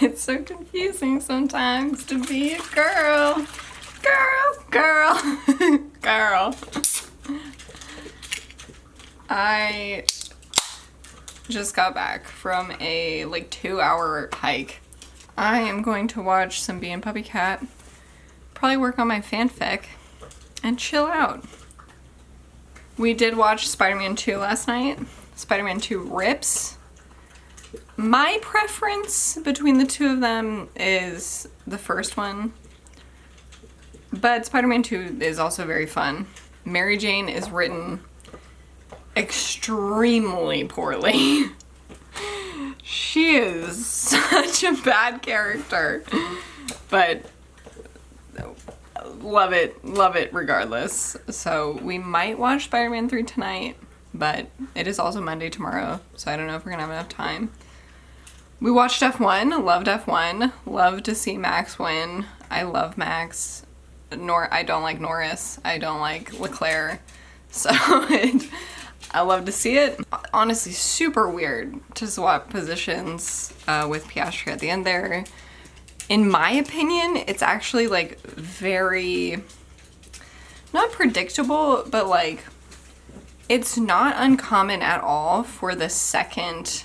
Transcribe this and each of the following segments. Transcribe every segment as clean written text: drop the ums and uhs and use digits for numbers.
It's so confusing sometimes to be a girl. Girl. Girl. I just got back from a like 2-hour hike. I am going to watch some Bee and Puppy Cat, probably work on my fanfic, and chill out. We did watch Spider-Man 2 last night. Spider-Man 2 rips. My preference between the two of them is the first one, but Spider-Man 2 is also very fun. Mary Jane is written extremely poorly. She is such a bad character, but love it regardless. So we might watch Spider-Man 3 tonight, but it is also Monday tomorrow, so I don't know if we're gonna have enough time. We watched F1, loved F1, love to see Max win. I love Max. I don't like Norris. I don't like Leclerc. So I love to see it. Honestly, super weird to swap positions with Piastri at the end there. In my opinion, it's actually like very, not predictable, but like it's not uncommon at all for the second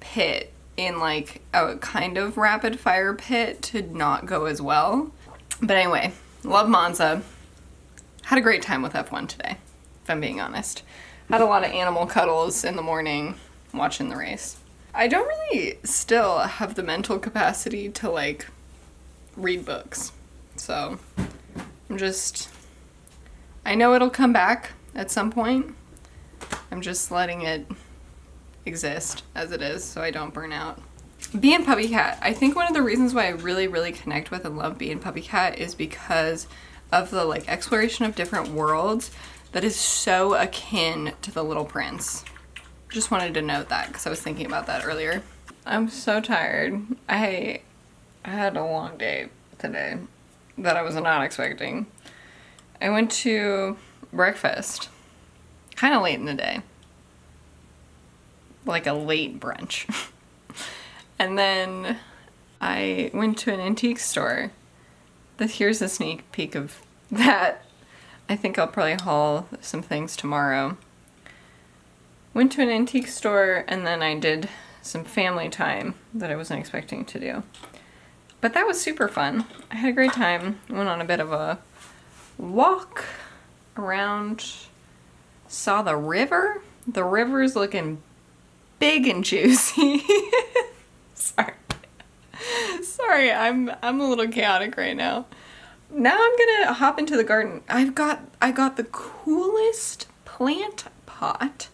pit in like a kind of rapid fire pit to not go as well. But anyway, love Monza. Had a great time with F1 today, if I'm being honest. Had a lot of animal cuddles in the morning watching the race. I don't really still have the mental capacity to like read books. So I know it'll come back at some point. I'm just letting it exist as it is so I don't burn out. Bee and Puppy Cat. I think one of the reasons why I really, really connect with and love Bee and Puppy Cat is because of the like exploration of different worlds that is so akin to The Little Prince. Just wanted to note that because I was thinking about that earlier. I'm so tired. I had a long day today that I was not expecting. I went to breakfast kind of late in the day. Like a late brunch. And then I went to an antique store. Here's a sneak peek of that. I think I'll probably haul some things tomorrow. Went to an antique store and then I did some family time that I wasn't expecting to do. But that was super fun. I had a great time. Went on a bit of a walk around, saw the river. The river's looking big and juicy. Sorry, I'm a little chaotic right now. Now I'm gonna hop into the garden. I got the coolest plant pot,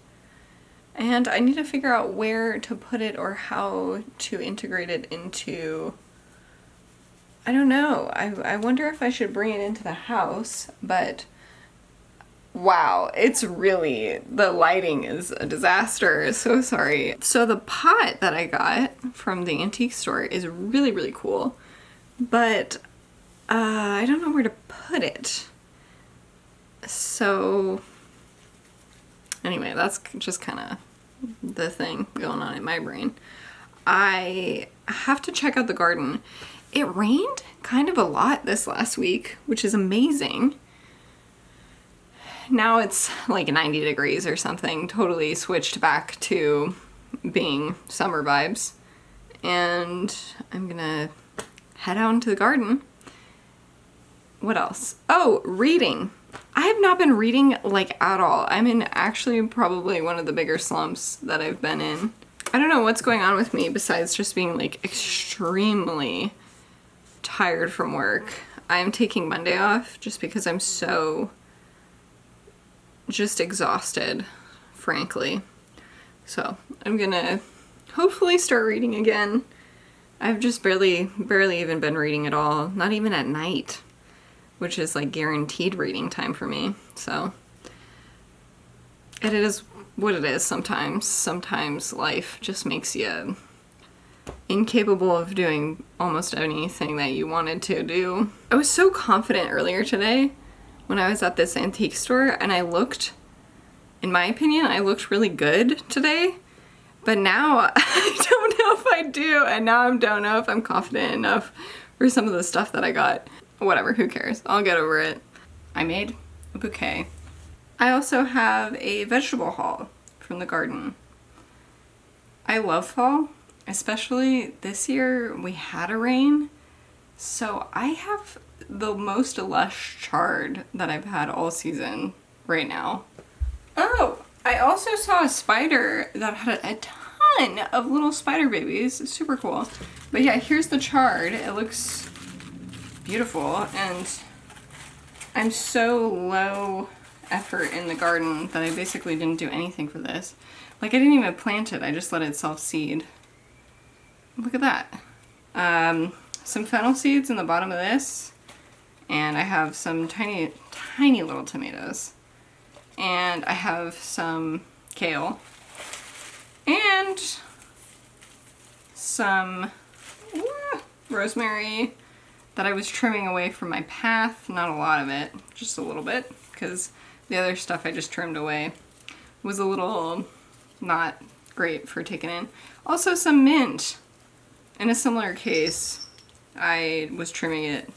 and I need to figure out where to put it or how to integrate it into, I don't know. I wonder if I should bring it into the house, but wow, it's really, the lighting is a disaster. So sorry. So the pot that I got from the antique store is really, really cool, but I don't know where to put it. So anyway, that's just kind of the thing going on in my brain. I have to check out the garden. It rained kind of a lot this last week, which is amazing. Now it's like 90 degrees or something, totally switched back to being summer vibes. And I'm gonna head out into the garden. What else? Oh, reading. I have not been reading like at all. I'm in actually probably one of the bigger slumps that I've been in. I don't know what's going on with me besides just being like extremely tired from work. I'm taking Monday off just because I'm so just exhausted, frankly. So I'm gonna hopefully start reading again. I've just barely even been reading at all, not even at night, which is like guaranteed reading time for me. So it is what it is sometimes. Sometimes life just makes you incapable of doing almost anything that you wanted to do. I was so confident earlier today when I was at this antique store, and I looked, in my opinion, I looked really good today. But now I don't know if I do, and now I don't know if I'm confident enough for some of the stuff that I got. Whatever, who cares? I'll get over it. I made a bouquet. I also have a vegetable haul from the garden. I love fall, especially this year we had a rain, so I have the most lush chard that I've had all season right now. Oh, I also saw a spider that had a ton of little spider babies. It's super cool. But yeah, here's the chard. It looks beautiful, and I'm so low effort in the garden that I basically didn't do anything for this. Like, I didn't even plant it, I just let it self-seed. Look at that. Some fennel seeds in the bottom of this, and I have some tiny, tiny little tomatoes. And I have some kale. And some rosemary that I was trimming away from my path. Not a lot of it, just a little bit, because the other stuff I just trimmed away was a little not great for taking in. Also some mint. In a similar case, I was trimming it,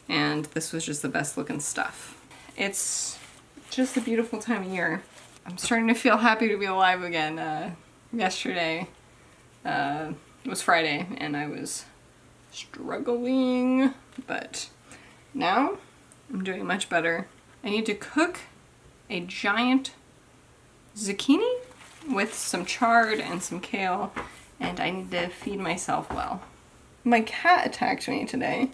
and this was just the best looking stuff. It's just a beautiful time of year. I'm starting to feel happy to be alive again. Yesterday was Friday, and I was struggling, but now I'm doing much better. I need to cook a giant zucchini with some chard and some kale, and I need to feed myself well. My cat attacked me today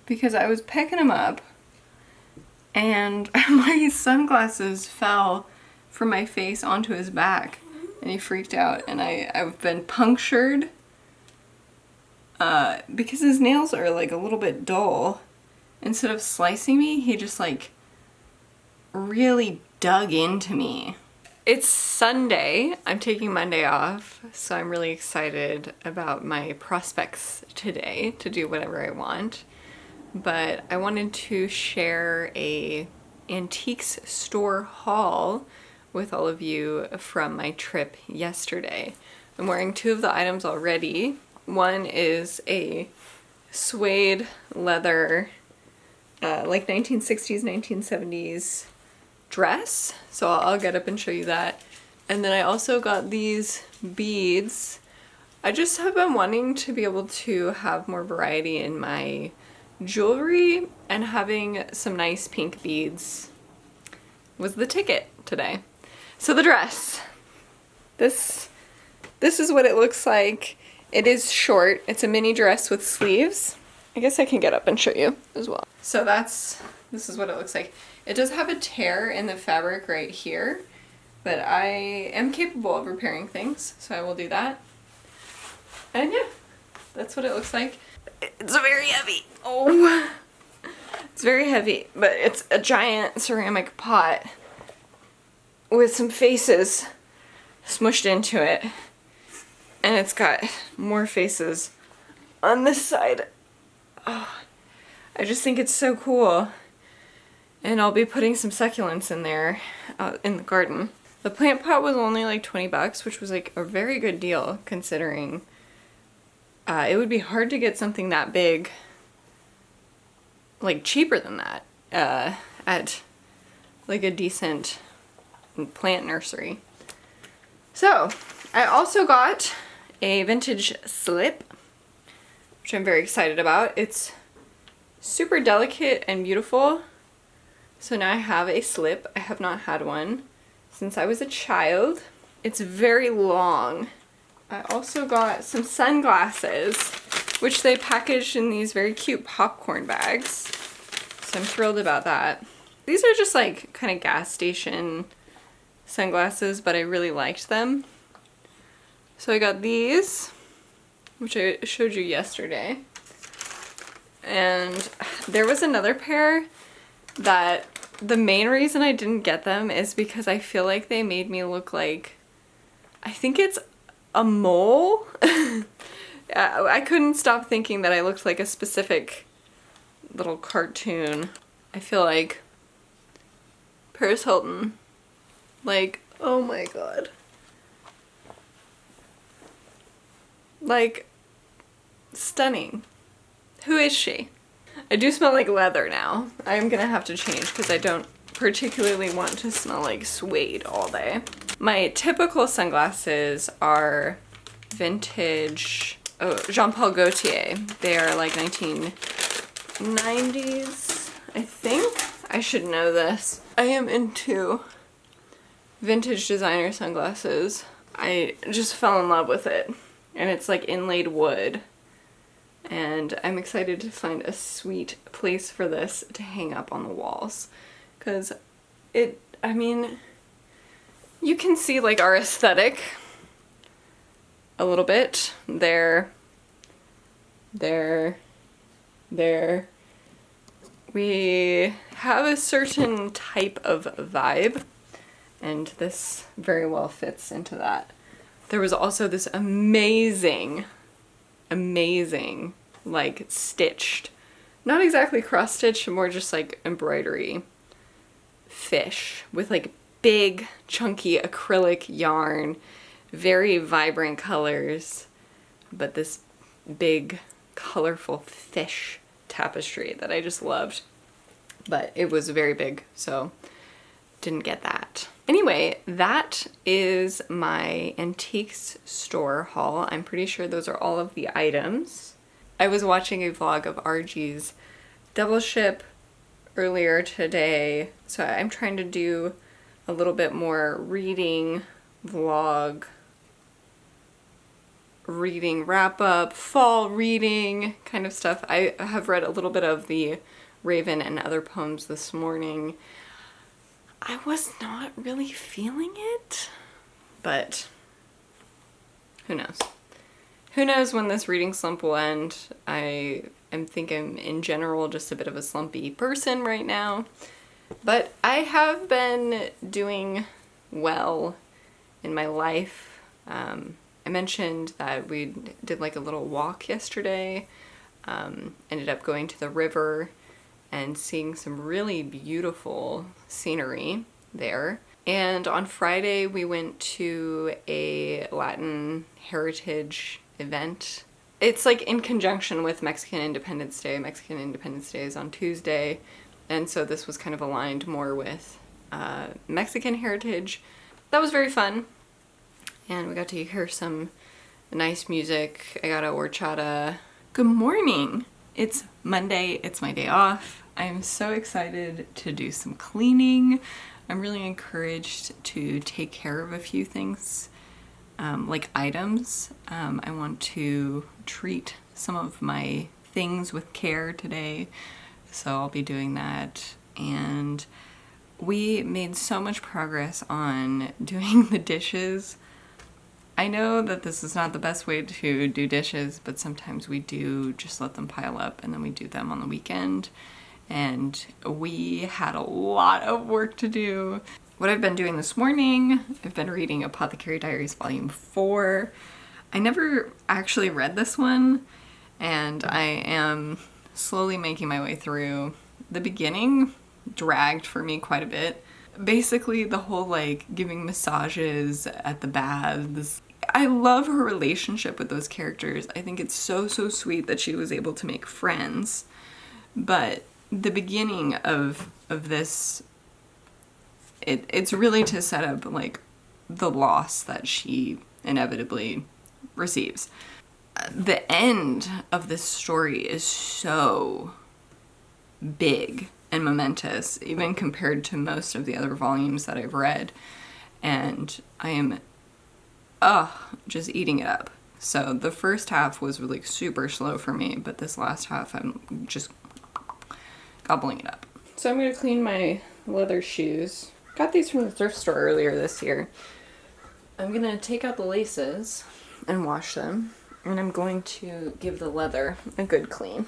because I was picking him up and my sunglasses fell from my face onto his back and he freaked out, and I've been punctured because his nails are like a little bit dull. Instead of slicing me, he just like really dug into me. It's Sunday. I'm taking Monday off, so I'm really excited about my prospects today to do whatever I want. But I wanted to share a antiques store haul with all of you from my trip yesterday. I'm wearing two of the items already. One is a suede leather, like 1960s, 1970s dress, so I'll get up and show you that. And then I also got these beads. I just have been wanting to be able to have more variety in my jewelry, and having some nice pink beads was the ticket today. So the dress. This is what it looks like. It is short. It's a mini dress with sleeves. I guess I can get up and show you as well. So this is what it looks like. It does have a tear in the fabric right here, but I am capable of repairing things, so I will do that. And yeah, that's what it looks like. It's very heavy. Oh, it's very heavy, but it's a giant ceramic pot with some faces smushed into it, and it's got more faces on this side. Oh, I just think it's so cool. And I'll be putting some succulents in there in the garden. The plant pot was only like 20 bucks, which was like a very good deal considering it would be hard to get something that big like cheaper than that at like a decent plant nursery. So I also got a vintage slip, which I'm very excited about. It's super delicate and beautiful. So now I have a slip. I have not had one since I was a child. It's very long. I also got some sunglasses, which they packaged in these very cute popcorn bags. So I'm thrilled about that. These are just like kind of gas station sunglasses, but I really liked them. So I got these, which I showed you yesterday. And there was another pair that the main reason I didn't get them is because I feel like they made me look like, I think it's a mole. I couldn't stop thinking that I looked like a specific little cartoon. I feel like Paris Hilton. Like, oh my god. Like, stunning. Who is she? I do smell like leather now. I'm gonna have to change because I don't particularly want to smell like suede all day. My typical sunglasses are vintage, Jean Paul Gaultier. They are like 1990s, I think. I should know this. I am into vintage designer sunglasses. I just fell in love with it. And it's like inlaid wood. And I'm excited to find a sweet place for this to hang up on the walls. Because I mean, you can see like our aesthetic a little bit. There. We have a certain type of vibe, and this very well fits into that. There was also this amazing, like stitched, not exactly cross stitched, more just like embroidery fish with like big chunky acrylic yarn, very vibrant colors, but this big colorful fish tapestry that I just loved. But it was very big, so didn't get that. Anyway, that is my antiques store haul. I'm pretty sure those are all of the items. I was watching a vlog of RG's double ship earlier today, so I'm trying to do a little bit more reading vlog, reading wrap up, fall reading kind of stuff. I have read a little bit of the Raven and Other Poems this morning. I was not really feeling it, but who knows? Who knows when this reading slump will end? I am thinking in general just a bit of a slumpy person right now, but I have been doing well in my life. I mentioned that we did like a little walk yesterday, ended up going to the river and seeing some really beautiful scenery there. And on Friday we went to a Latin heritage event. It's like in conjunction with Mexican Independence Day. Mexican Independence Day is on Tuesday, and so this was kind of aligned more with Mexican heritage. That was very fun, and we got to hear some nice music. I got a horchata. Good morning! It's Monday, it's my day off. I'm so excited to do some cleaning. I'm really encouraged to take care of a few things, like items. I want to treat some of my things with care today, so I'll be doing that. And we made so much progress on doing the dishes. I know that this is not the best way to do dishes, but sometimes we do just let them pile up and then we do them on the weekend. And we had a lot of work to do. What I've been doing this morning, I've been reading Apothecary Diaries Volume 4. I never actually read this one, and I am slowly making my way through. The beginning dragged for me quite a bit. Basically, the whole like giving massages at the baths. I love her relationship with those characters. I think it's so sweet that she was able to make friends. But the beginning of this, it's really to set up like the loss that she inevitably receives. The end of this story is so big and momentous, even compared to most of the other volumes that I've read, and I am just eating it up. So the first half was really super slow for me, but this last half I'm just gobbling it up. So I'm gonna clean my leather shoes. Got these from the thrift store earlier this year. I'm gonna take out the laces and wash them, and I'm going to give the leather a good clean.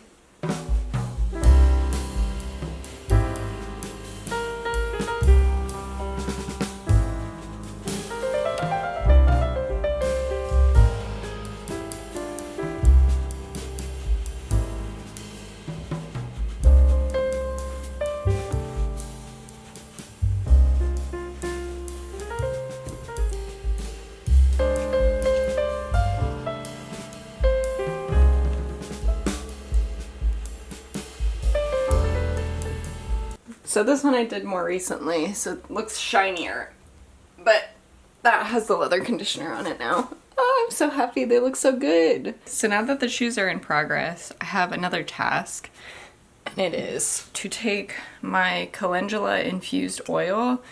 So this one I did more recently, so it looks shinier. But that has the leather conditioner on it now. Oh, I'm so happy. They look so good. So now that the shoes are in progress, I have another task. And it is to take my calendula infused oil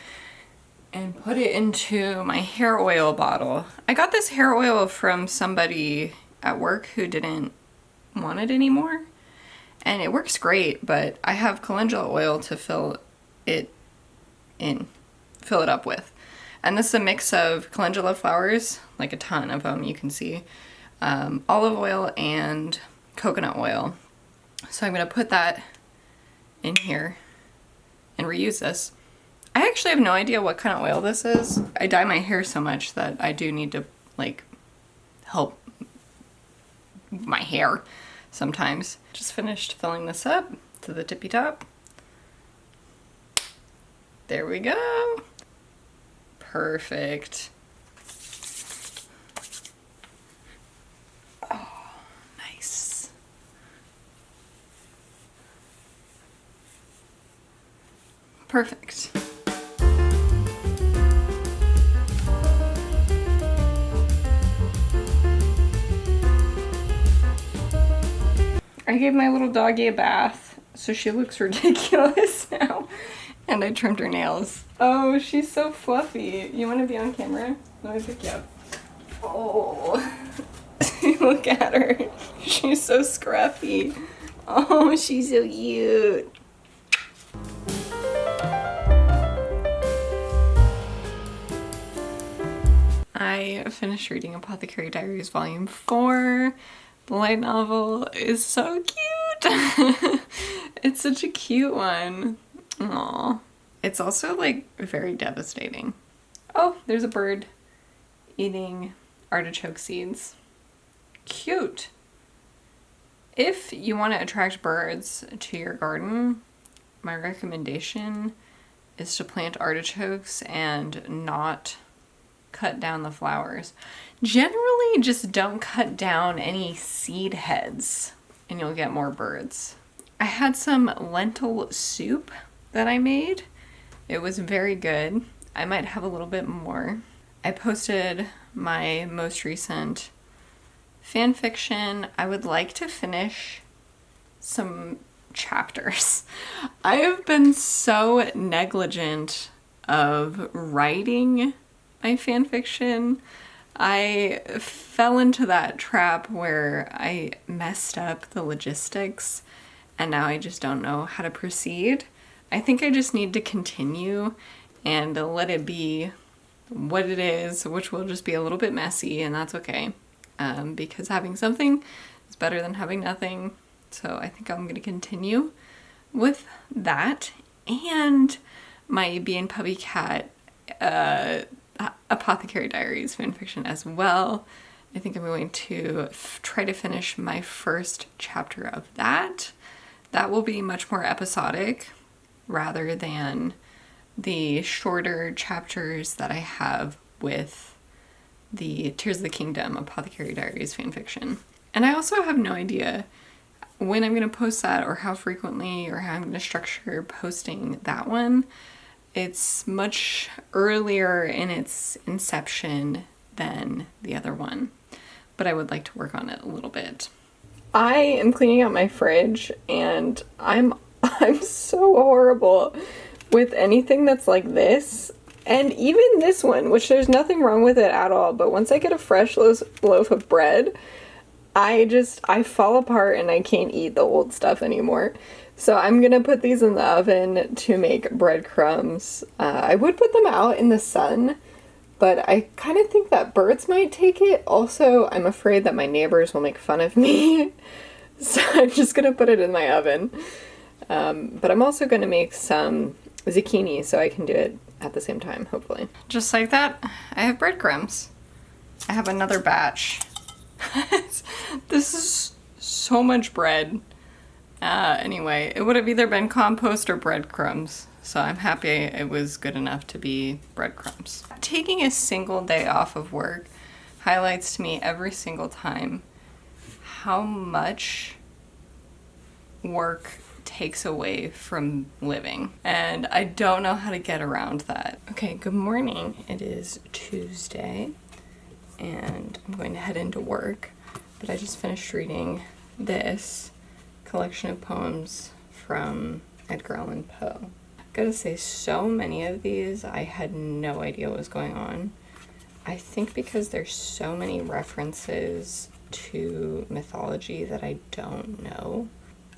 and put it into my hair oil bottle. I got this hair oil from somebody at work who didn't want it anymore. And it works great, but I have calendula oil to fill it up with. And this is a mix of calendula flowers, like a ton of them you can see, olive oil and coconut oil. So I'm gonna put that in here and reuse this. I actually have no idea what kind of oil this is. I dye my hair so much that I do need to like help my hair sometimes. Just finished filling this up to the tippy top. There we go. Perfect. Oh, nice. Perfect. I gave my little doggy a bath, so she looks ridiculous now. And I trimmed her nails. Oh, she's so fluffy. You want to be on camera? Let me pick you up. Oh, look at her. She's so scruffy. Oh, she's so cute. I finished reading Apothecary Diaries Volume 4. The light novel is so cute. It's such a cute one. Aww. It's also like very devastating. Oh, there's a bird eating artichoke seeds. Cute. If you want to attract birds to your garden, my recommendation is to plant artichokes and not cut down the flowers. Generally, just don't cut down any seed heads and you'll get more birds. I had some lentil soup that I made. It was very good. I might have a little bit more. I posted my most recent fan fiction. I would like to finish some chapters. I have been so negligent of writing my fan fiction. I fell into that trap where I messed up the logistics and now I just don't know how to proceed. I think I just need to continue and let it be what it is, which will just be a little bit messy, and that's okay. Because having something is better than having nothing. So I think I'm going to continue with that. And my Bee and Puppy Cat Apothecary Diaries fanfiction as well. I think I'm going to try to finish my first chapter of that. That will be much more episodic rather than the shorter chapters that I have with the Tears of the Kingdom Apothecary Diaries fanfiction. And I also have no idea when I'm going to post that or how frequently or how I'm going to structure posting that one. It's much earlier in its inception than the other one, but I would like to work on it a little bit. I am cleaning out my fridge and I'm so horrible with anything that's like this, and even this one, which there's nothing wrong with it at all, but once I get a fresh loaf of bread, I fall apart and I can't eat the old stuff anymore. So I'm gonna put these in the oven to make breadcrumbs. I would put them out in the sun, but I kind of think that birds might take it. Also, I'm afraid that my neighbors will make fun of me. So I'm just gonna put it in my oven. But I'm also gonna make some zucchini so I can do it at the same time, hopefully. Just like that, I have breadcrumbs. I have another batch. This is so much bread. Anyway, it would have either been compost or breadcrumbs, so I'm happy it was good enough to be breadcrumbs. Taking a single day off of work highlights to me every single time how much work takes away from living. And I don't know how to get around that. Okay, good morning. It is Tuesday and I'm going to head into work, but I just finished reading this collection of poems from Edgar Allan Poe. Gotta say, so many of these I had no idea what was going on. I think because there's so many references to mythology that I don't know.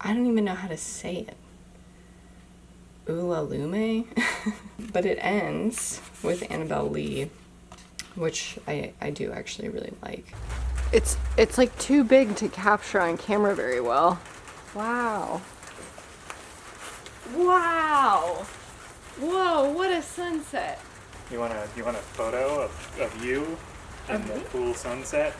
I don't even know how to say it. Ulalume? But it ends with Annabelle Lee, which I do actually really like. It's like too big to capture on camera very well. Wow. Wow! Whoa, what a sunset! You want a photo of you in the cool sunset?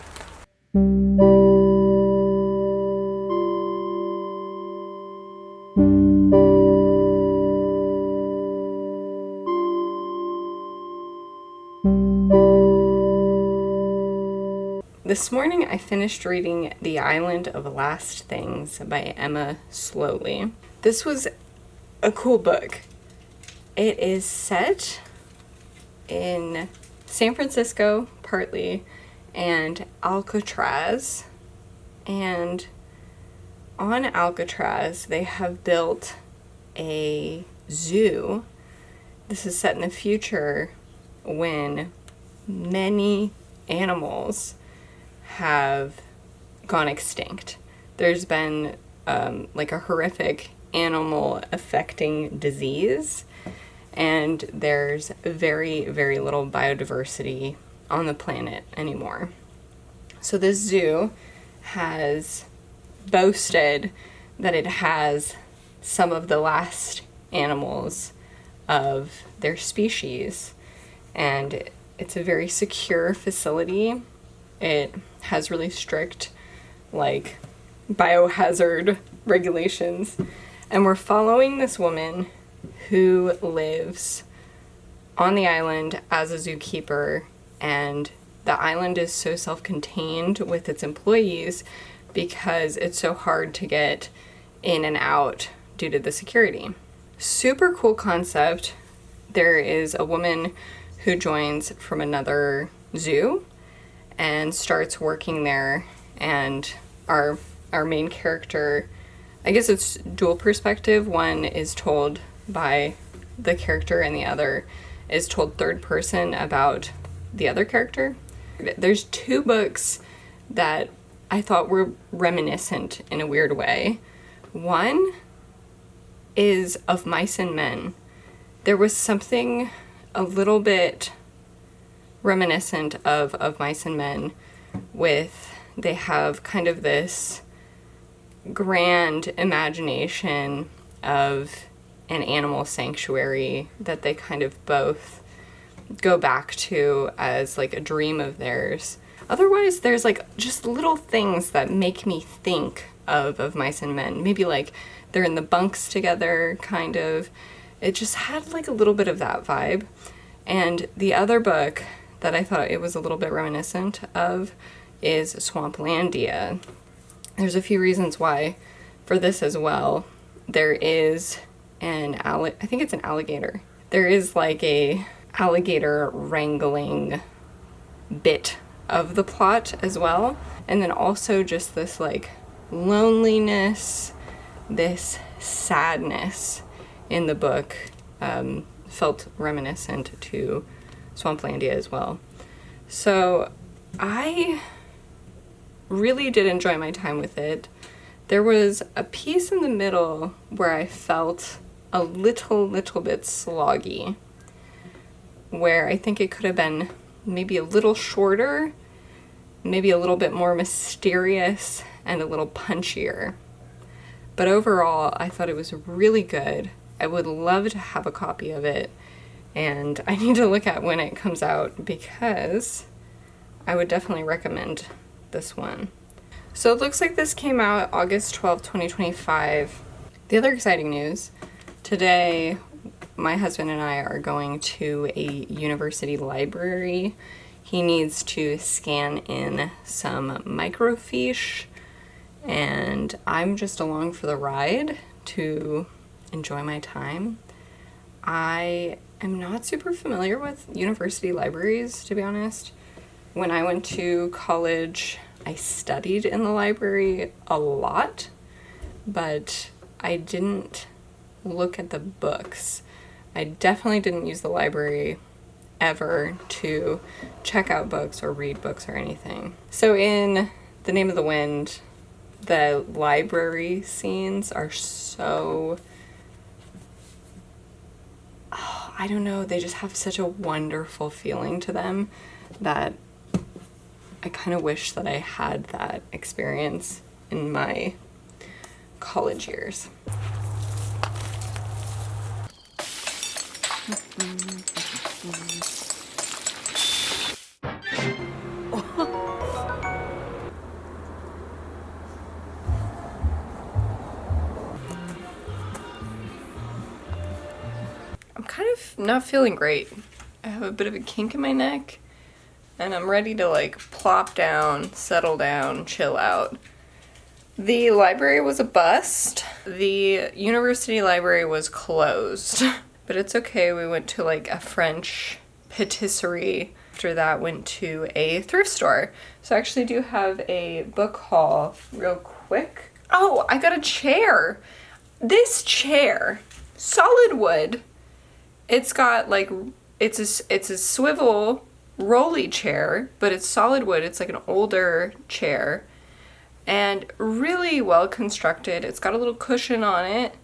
This morning I finished reading The Island of Last Things by Emma Slowly. This was a cool book. It is set in San Francisco, partly, and Alcatraz. And on Alcatraz, they have built a zoo. This is set in the future when many animals have gone extinct. There's been like a horrific animal affecting disease, and there's very, very little biodiversity on the planet anymore. So this zoo has boasted that it has some of the last animals of their species, and it's a very secure facility. It has really strict, like, biohazard regulations. And we're following this woman who lives on the island as a zookeeper, and the island is so self-contained with its employees because it's so hard to get in and out due to the security. Super cool concept. There is a woman who joins from another zoo and starts working there, and our main character, I guess it's dual perspective. One is told by the character and the other is told third person about the other character. There's two books that I thought were reminiscent in a weird way. One is Of Mice and Men. There was something a little bit reminiscent of Mice and Men with, they have kind of this grand imagination of an animal sanctuary that they kind of both go back to as like a dream of theirs. Otherwise, there's like just little things that make me think of Mice and Men. Maybe like they're in the bunks together, kind of. It just had like a little bit of that vibe. And the other book that I thought it was a little bit reminiscent of is Swamplandia. There's a few reasons why for this as well. There is I think it's an alligator. There is like a alligator wrangling bit of the plot as well. And then also just this like loneliness, this sadness in the book felt reminiscent to Swamplandia as well. So I really did enjoy my time with it. There was a piece in the middle where I felt a little bit sloggy, where I think it could have been maybe a little shorter, maybe a little bit more mysterious, and a little punchier. But overall, I thought it was really good. I would love to have a copy of it, and I need to look at when it comes out because I would definitely recommend this one. So it looks like this came out August 12th, 2025. The other exciting news, today my husband and I are going to a university library. He needs to scan in some microfiche, and I'm just along for the ride to enjoy my time. I am not super familiar with university libraries, to be honest. When I went to college, I studied in the library a lot, but I didn't look at the books. I definitely didn't use the library ever to check out books or read books or anything. So in The Name of the Wind, the library scenes are so, I don't know, they just have such a wonderful feeling to them that I kind of wish that I had that experience in my college years. I'm kind of not feeling great. I have a bit of a kink in my neck, and I'm ready to like plop down, settle down, chill out. The library was a bust. The university library was closed, but it's okay. We went to like a French patisserie. After that, went to a thrift store. So I actually do have a book haul real quick. Oh, I got a chair. This chair, solid wood. It's got like, it's a swivel rolly chair, but it's solid wood. It's like an older chair and really well constructed. It's got a little cushion on it,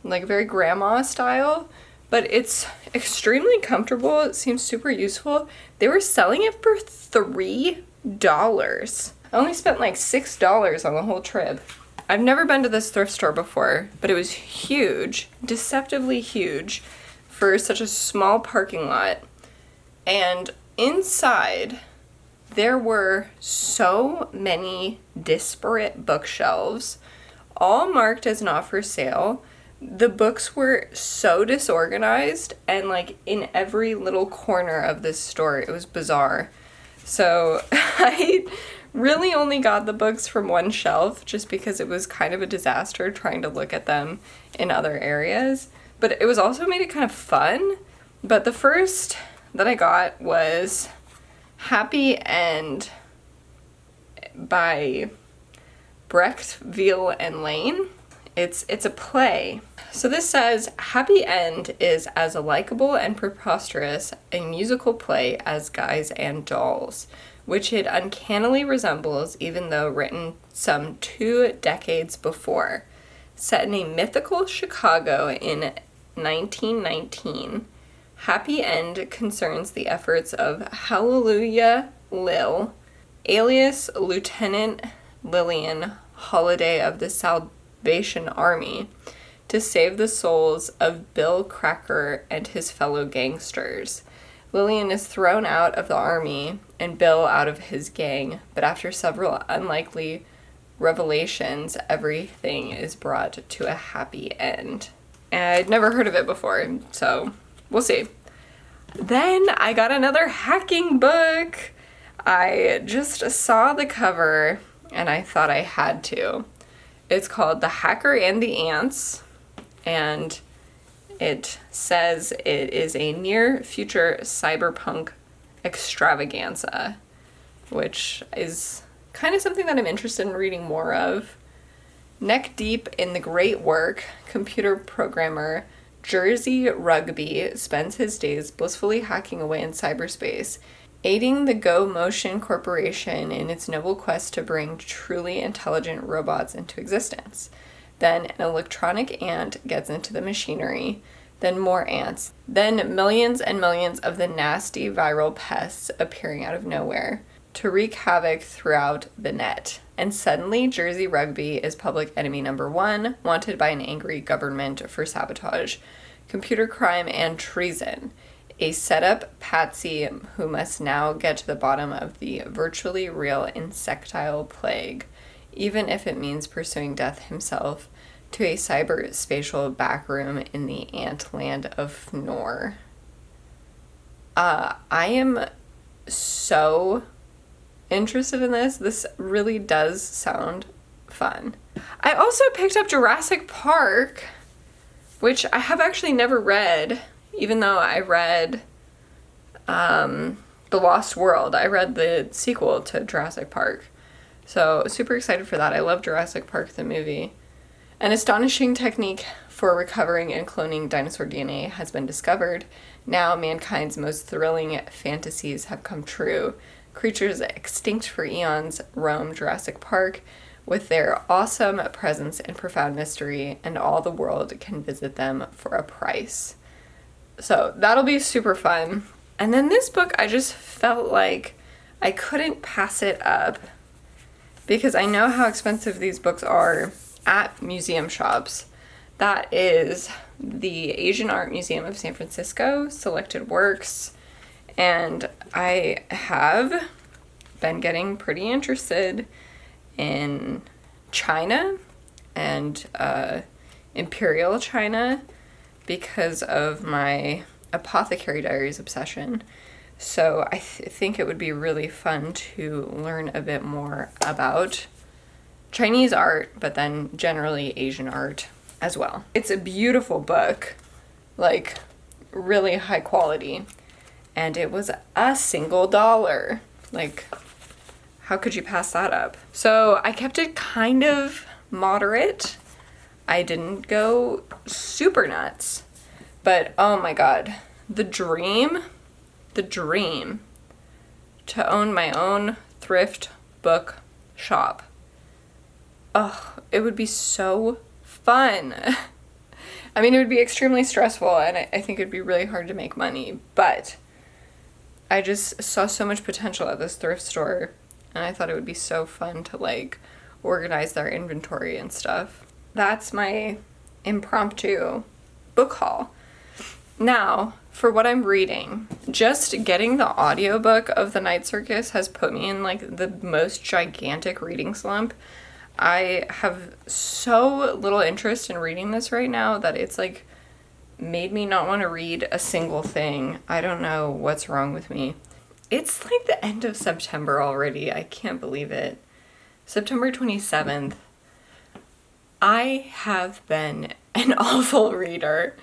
like very grandma style, but it's extremely comfortable. It seems super useful. They were selling it for $3. I only spent like $6 on the whole trip. I've never been to this thrift store before, but it was huge, deceptively huge for such a small parking lot. And inside, there were so many disparate bookshelves, all marked as not for sale. The books were so disorganized, and like in every little corner of this store, it was bizarre. So I really only got the books from one shelf just because it was kind of a disaster trying to look at them in other areas. But it was also made it kind of fun. But the first that I got was Happy End by Brecht, Veal, and Lane. It's a play. So this says, Happy End is as likable and preposterous a musical play as Guys and Dolls, which it uncannily resembles even though written some 2 decades before. Set in a mythical Chicago in 1919, Happy End concerns the efforts of Hallelujah Lil, alias Lieutenant Lillian Holiday of the Salvation Army, to save the souls of Bill Cracker and his fellow gangsters. Lillian is thrown out of the army and Bill out of his gang, but after several unlikely revelations, everything is brought to a happy end. And I'd never heard of it before, so we'll see. Then I got another hacking book. I just saw the cover and I thought I had to. It's called The Hacker and the Ants, and it says it is a near-future cyberpunk extravaganza, which is kind of something that I'm interested in reading more of. Neck deep in the great work, computer programmer Jersey Rugby spends his days blissfully hacking away in cyberspace, aiding the Go Motion Corporation in its noble quest to bring truly intelligent robots into existence. Then an electronic ant gets into the machinery, then more ants, then millions and millions of the nasty viral pests appearing out of nowhere to wreak havoc throughout the net. And suddenly, Jersey Rugby is public enemy number 1, wanted by an angry government for sabotage, computer crime, and treason. A set-up patsy who must now get to the bottom of the virtually real insectile plague, even if it means pursuing death himself to a cyber-spatial backroom in the ant-land of Fnor. I am so interested in this. This really does sound fun. I also picked up Jurassic Park, which I have actually never read, even though I read The Lost World. I read the sequel to Jurassic Park. So super excited for that. I love Jurassic Park, the movie. An astonishing technique for recovering and cloning dinosaur DNA has been discovered. Now mankind's most thrilling fantasies have come true. Creatures extinct for eons roam Jurassic Park with their awesome presence and profound mystery, and all the world can visit them for a price. So that'll be super fun. And then this book, I just felt like I couldn't pass it up because I know how expensive these books are at museum shops. That is the Asian Art Museum of San Francisco, Selected Works, and I have been getting pretty interested in China and Imperial China because of my Apothecary Diaries obsession. So I think it would be really fun to learn a bit more about Chinese art, but then generally Asian art as well. It's a beautiful book, like really high quality, and it was $1. Like, how could you pass that up? So I kept it kind of moderate. I didn't go super nuts, but oh my god, the dream to own my own thrift book shop. Oh, it would be so fun. I mean, it would be extremely stressful, and I think it'd be really hard to make money, but I just saw so much potential at this thrift store, and I thought it would be so fun to, like, organize their inventory and stuff. That's my impromptu book haul. Now, for what I'm reading, just getting the audiobook of The Night Circus has put me in, like, the most gigantic reading slump. I have so little interest in reading this right now that it's, like, made me not want to read a single thing. I don't know what's wrong with me. It's, like, the end of September already. I can't believe it. September 27th. I have been an awful reader.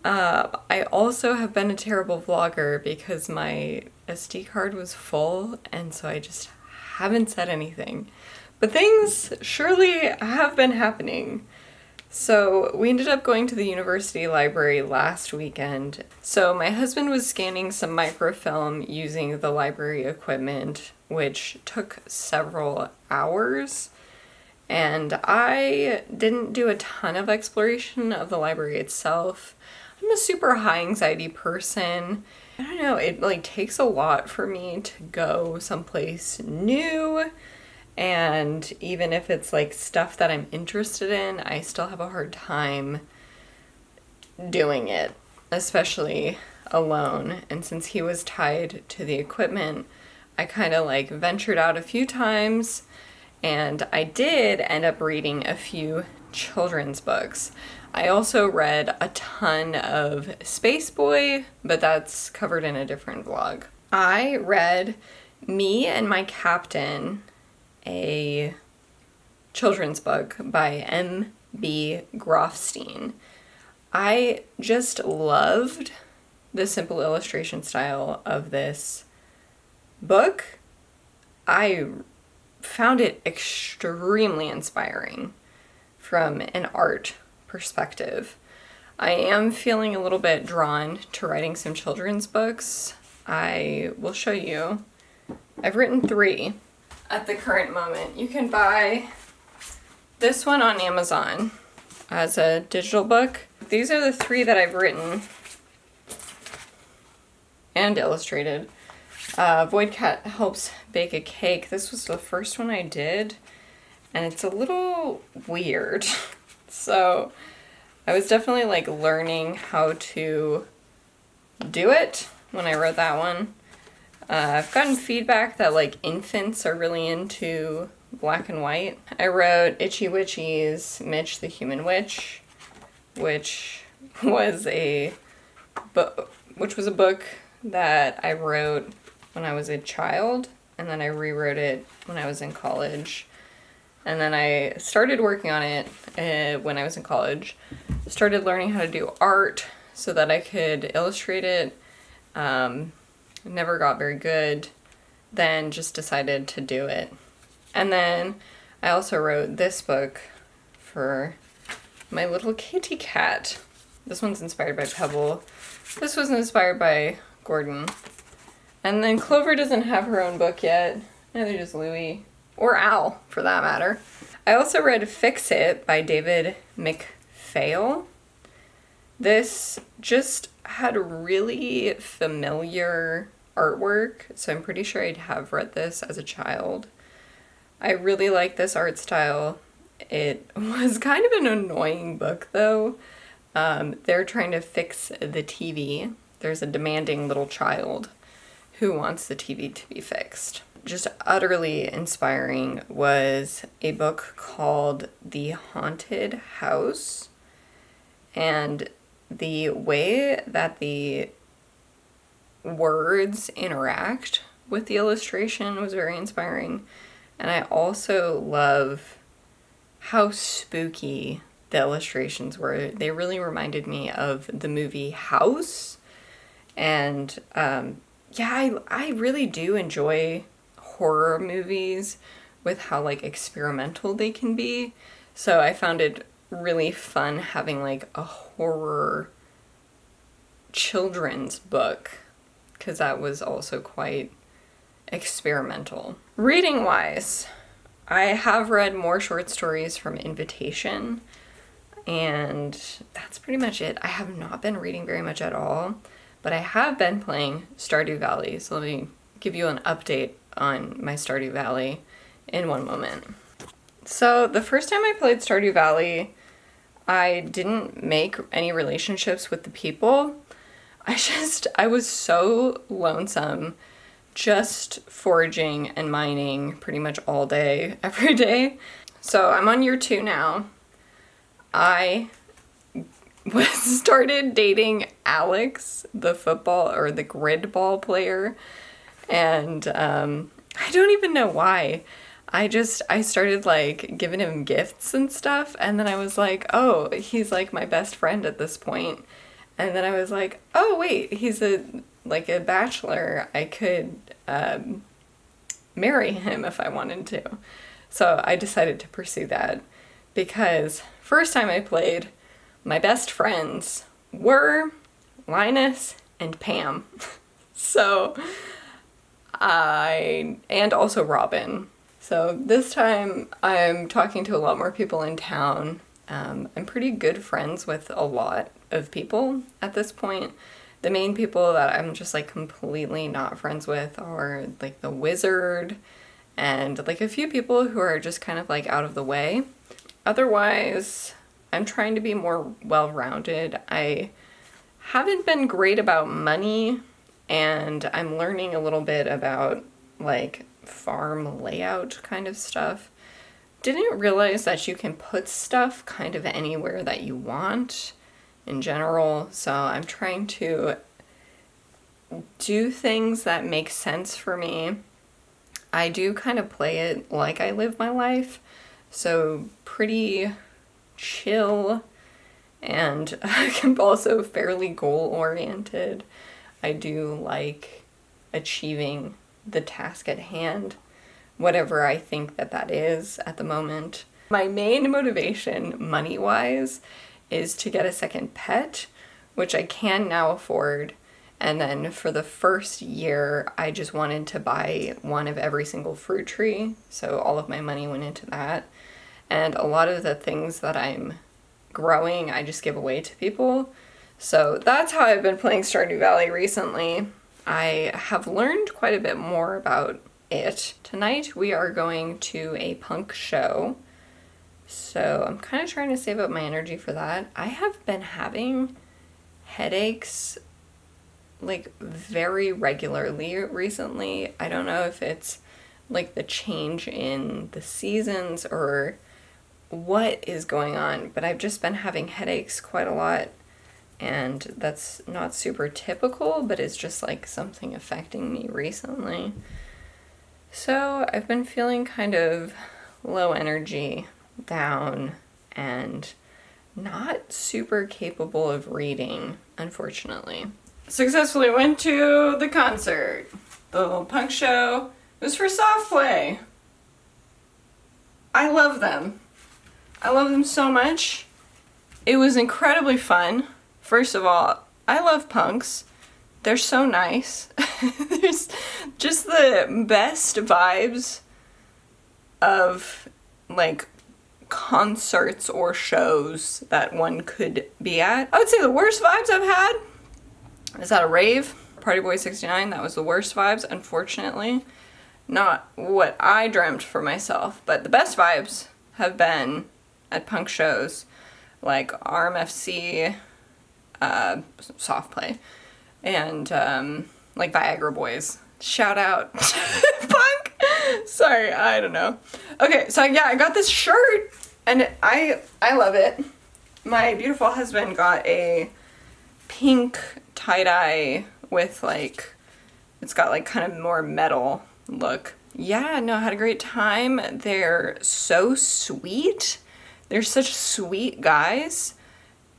I also have been a terrible vlogger because my SD card was full, and so I just haven't said anything. But things surely have been happening. So we ended up going to the university library last weekend. So my husband was scanning some microfilm using the library equipment, which took several hours. And I didn't do a ton of exploration of the library itself. I'm a super high anxiety person. I don't know, it like takes a lot for me to go someplace new. And even if it's like stuff that I'm interested in, I still have a hard time doing it, especially alone. And since he was tied to the equipment, I kind of like ventured out a few times, and I did end up reading a few children's books. I also read a ton of Space Boy, but that's covered in a different vlog. I read Me and My Captain, a children's book by M.B. Grofstein. I just loved the simple illustration style of this book. I found it extremely inspiring from an art perspective. I am feeling a little bit drawn to writing some children's books. I will show you. I've written 3 at the current moment. You can buy this one on Amazon as a digital book. These are the 3 that I've written and illustrated. Void Cat Helps Bake a Cake. This was the first one I did, and it's a little weird. So I was definitely like learning how to do it when I wrote that one. I've gotten feedback that like infants are really into black and white. I wrote Itchy Witchy's Mitch the Human Witch, which was a book that I wrote when I was a child, and then I rewrote it when I was in college. And then I started working on it when I was in college. Started learning how to do art so that I could illustrate it. Never got very good. Then just decided to do it. And then I also wrote this book for my little kitty cat. This one's inspired by Pebble. This was inspired by Gordon. And then Clover doesn't have her own book yet. Neither does Louie. Or Al, for that matter. I also read Fix It by David McPhail. This just had really familiar artwork, so I'm pretty sure I'd have read this as a child. I really like this art style. It was kind of an annoying book, though. They're trying to fix the TV. There's a demanding little child who wants the TV to be fixed. Just utterly inspiring was a book called The Haunted House. And the way that the words interact with the illustration was very inspiring. And I also love how spooky the illustrations were. They really reminded me of the movie House. And I really do enjoy horror movies with how like experimental they can be. So I found it really fun having like a horror children's book, because that was also quite experimental. Reading wise, I have read more short stories from Invitation, and that's pretty much it. I have not been reading very much at all, but I have been playing Stardew Valley, so let me give you an update on my Stardew Valley in one moment. So the first time I played Stardew Valley, I didn't make any relationships with the people. I was so lonesome just foraging and mining pretty much all day, every day. So I'm on year 2 now. I started dating Alex, the football or the grid ball player. And I don't even know why. I started like giving him gifts and stuff, and then I was like, oh, he's like my best friend at this point. And then I was like, oh wait, he's a bachelor. I could marry him if I wanted to. So I decided to pursue that, because first time I played, my best friends were Linus and Pam. So and also Robin. So this time I'm talking to a lot more people in town. I'm pretty good friends with a lot of people at this point. The main people that I'm just like completely not friends with are like the wizard and like a few people who are just kind of like out of the way. Otherwise, I'm trying to be more well-rounded. I haven't been great about money, and I'm learning a little bit about like farm layout kind of stuff. Didn't realize that you can put stuff kind of anywhere that you want in general, so I'm trying to do things that make sense for me. I do kind of play it like I live my life, so pretty chill, and I'm also fairly goal-oriented. I do like achieving the task at hand, whatever I think that is at the moment. My main motivation, money-wise, is to get a second pet, which I can now afford. And then for the first year, I just wanted to buy one of every single fruit tree, so all of my money went into that. And a lot of the things that I'm growing, I just give away to people. So that's how I've been playing Stardew Valley recently. I have learned quite a bit more about it. Tonight we are going to a punk show, so I'm kind of trying to save up my energy for that. I have been having headaches like very regularly recently. I don't know if it's like the change in the seasons or what is going on, but I've just been having headaches quite a lot, and that's not super typical, but it's just like something affecting me recently. So I've been feeling kind of low energy, down, and not super capable of reading, unfortunately. Successfully went to the concert. The little punk show. It was for soft play. I love them. I love them so much. It was incredibly fun. First of all, I love punks. They're so nice. There's just the best vibes of like concerts or shows that one could be at. I would say the worst vibes I've had is at a rave. Party Boy 69, that was the worst vibes, unfortunately. Not what I dreamt for myself, but the best vibes have been at punk shows like RMFC, soft play, and like Viagra Boys. Shout out punk. Sorry, I don't know. Okay, so yeah, I got this shirt and I love it. My beautiful husband got a pink tie-dye with like, it's got like kind of more metal look. Yeah, no, I had a great time. They're so sweet. They're such sweet guys.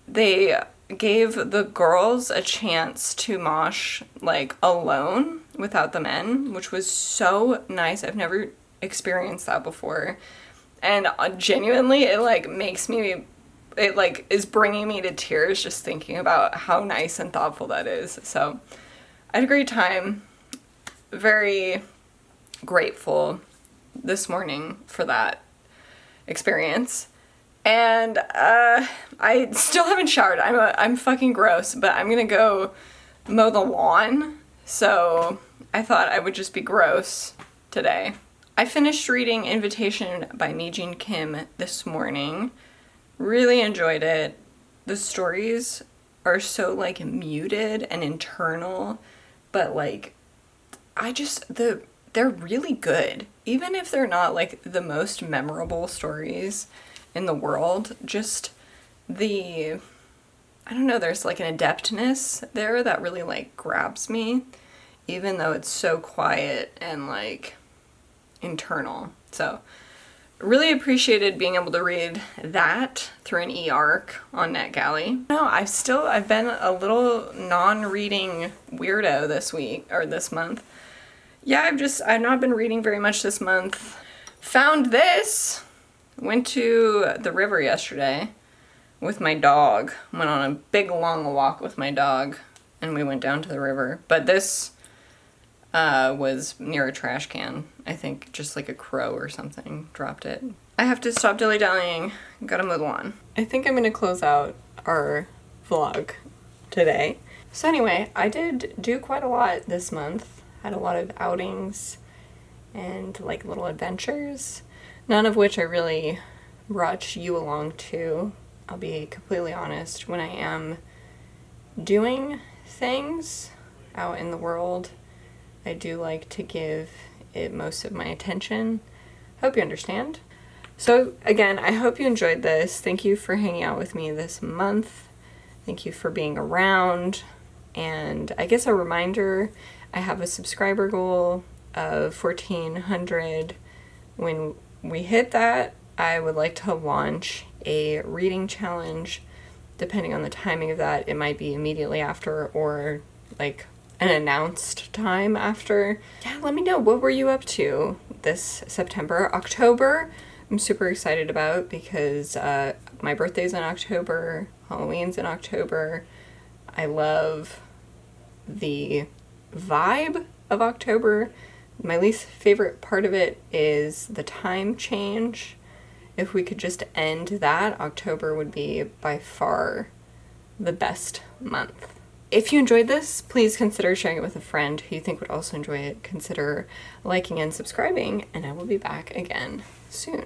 They gave the girls a chance to mosh like alone without the men, which was so nice. I've never experienced that before. And genuinely, it like makes me, it like is bringing me to tears just thinking about how nice and thoughtful that is. So I had a great time. Very grateful this morning for that experience. And I still haven't showered. I'm fucking gross, but I'm gonna go mow the lawn. So I thought I would just be gross today. I finished reading Invitation by Mi-Jean Kim this morning. Really enjoyed it. The stories are so like muted and internal, but like they're really good. Even if they're not like the most memorable stories in the world, just I don't know, there's like an adeptness there that really like grabs me, even though it's so quiet and like internal. So really appreciated being able to read that through an e-arc on NetGalley. No, I've been a little non-reading weirdo this month. Yeah, I've not been reading very much this month. Found this. Went to the river yesterday with my dog. Went on a big long walk with my dog and we went down to the river. But this was near a trash can. I think just like a crow or something dropped it. I have to stop dilly-dallying. Gotta mow the lawn. I think I'm gonna close out our vlog today. So anyway, I did do quite a lot this month. Had a lot of outings and like little adventures. None of which I really brought you along to. I'll be completely honest. When I am doing things out in the world, I do like to give it most of my attention. Hope you understand. So again, I hope you enjoyed this. Thank you for hanging out with me this month. Thank you for being around. And I guess a reminder, I have a subscriber goal of 1,400. When we hit that, I would like to launch a reading challenge. Depending on the timing of that, it might be immediately after or like an announced time after. Yeah, let me know, what were you up to this September? October, I'm super excited about because my birthday's in October, Halloween's in October. I love the vibe of October. My least favorite part of it is the time change. If we could just end that, October would be by far the best month. If you enjoyed this, please consider sharing it with a friend who you think would also enjoy it. Consider liking and subscribing, and I will be back again soon.